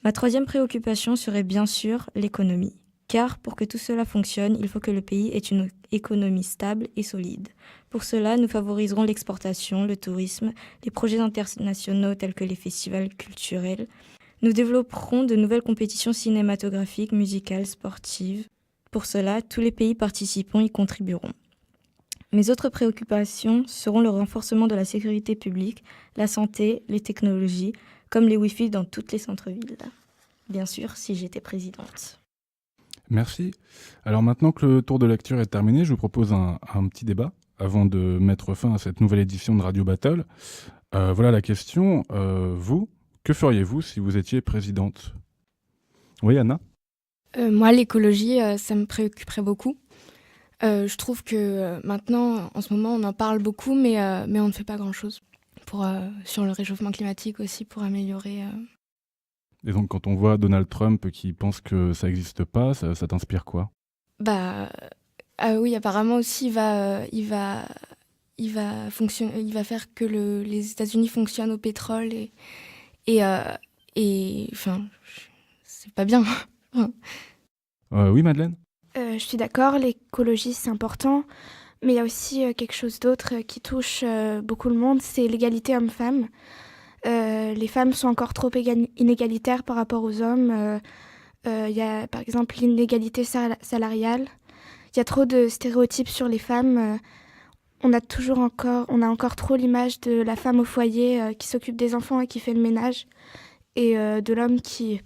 Ma troisième préoccupation serait bien sûr l'économie. Car pour que tout cela fonctionne, il faut que le pays ait une économie stable et solide. Pour cela, nous favoriserons l'exportation, le tourisme, les projets internationaux tels que les festivals culturels. Nous développerons de nouvelles compétitions cinématographiques, musicales, sportives. Pour cela, tous les pays participants y contribueront. Mes autres préoccupations seront le renforcement de la sécurité publique, la santé, les technologies, comme les Wi-Fi dans tous les centres-villes. Bien sûr, si j'étais présidente. Merci. Alors maintenant que le tour de lecture est terminé, je vous propose un petit débat avant de mettre fin à cette nouvelle édition de Radio Battle. Voilà la question. Vous, que feriez-vous si vous étiez présidente ? Oui, Anna ? Moi, l'écologie, ça me préoccuperait beaucoup. Je trouve que maintenant, en ce moment, on en parle beaucoup, mais on ne fait pas grand-chose sur le réchauffement climatique aussi, pour améliorer... Et donc, quand on voit Donald Trump qui pense que ça n'existe pas, ça t'inspire quoi ? Oui, apparemment aussi, il va faire que les États-Unis fonctionnent au pétrole et enfin, c'est pas bien. Oui, Madeleine ? Je suis d'accord, l'écologie c'est important, mais il y a aussi quelque chose d'autre qui touche beaucoup le monde, c'est l'égalité homme-femme. Les femmes sont encore trop inégalitaires par rapport aux hommes. Il y a par exemple l'inégalité salariale. Il y a trop de stéréotypes sur les femmes. On a encore trop l'image de la femme au foyer qui s'occupe des enfants et qui fait le ménage, et de l'homme qui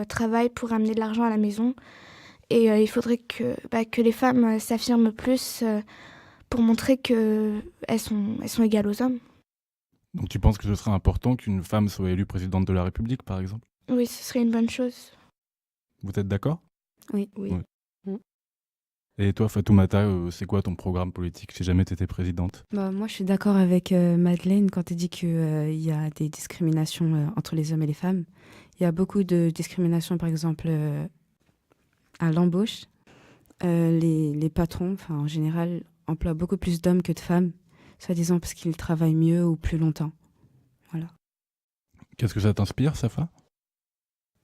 travaille pour amener de l'argent à la maison. Et il faudrait que les femmes s'affirment plus pour montrer qu'elles sont égales aux hommes. Donc tu penses que ce serait important qu'une femme soit élue présidente de la République, par exemple ? Oui, ce serait une bonne chose. Vous êtes d'accord ? Oui. Et toi, Fatoumata, c'est quoi ton programme politique si jamais tu étais présidente ? Moi, je suis d'accord avec Madeleine quand elle dit qu'il y a des discriminations entre les hommes et les femmes. Il y a beaucoup de discriminations, par exemple, à l'embauche. Les patrons, en général, emploient beaucoup plus d'hommes que de femmes, soi-disant parce qu'ils travaillent mieux ou plus longtemps. Voilà. Qu'est-ce que ça t'inspire, Safa ?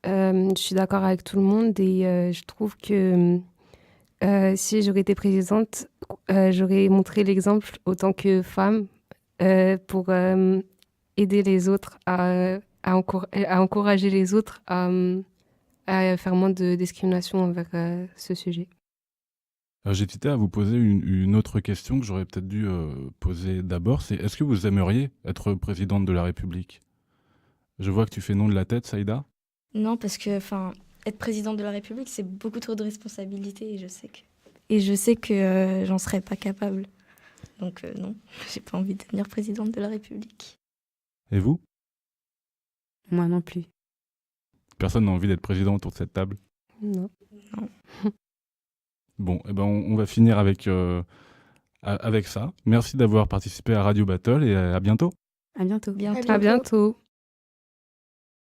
Je suis d'accord avec tout le monde et je trouve que si j'aurais été présidente, j'aurais montré l'exemple autant que femme pour aider les autres à encourager les autres à faire moins de discrimination envers ce sujet. J'hésitais à vous poser une autre question que j'aurais peut-être dû poser d'abord. C'est est-ce que vous aimeriez être présidente de la République? Je vois que tu fais non de la tête, Saïda. Non, parce que être présidente de la République, c'est beaucoup trop de responsabilités et je sais que j'en serais pas capable. Donc non, j'ai pas envie de devenir présidente de la République. Et vous? Moi non plus. Personne n'a envie d'être président autour de cette table? Non. Bon, on va finir avec ça. Merci d'avoir participé à Radio Battle et à bientôt. À bientôt. À bientôt.